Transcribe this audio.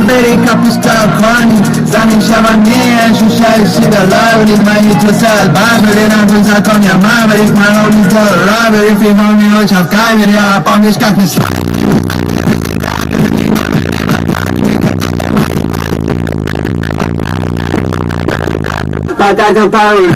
Beri kapusta kwani zanim shavanie shushai shida lavri mai to sal babri na tuza konya mavri manoli to lavri fi mami no chapkai meri apamish kapis Patata Paris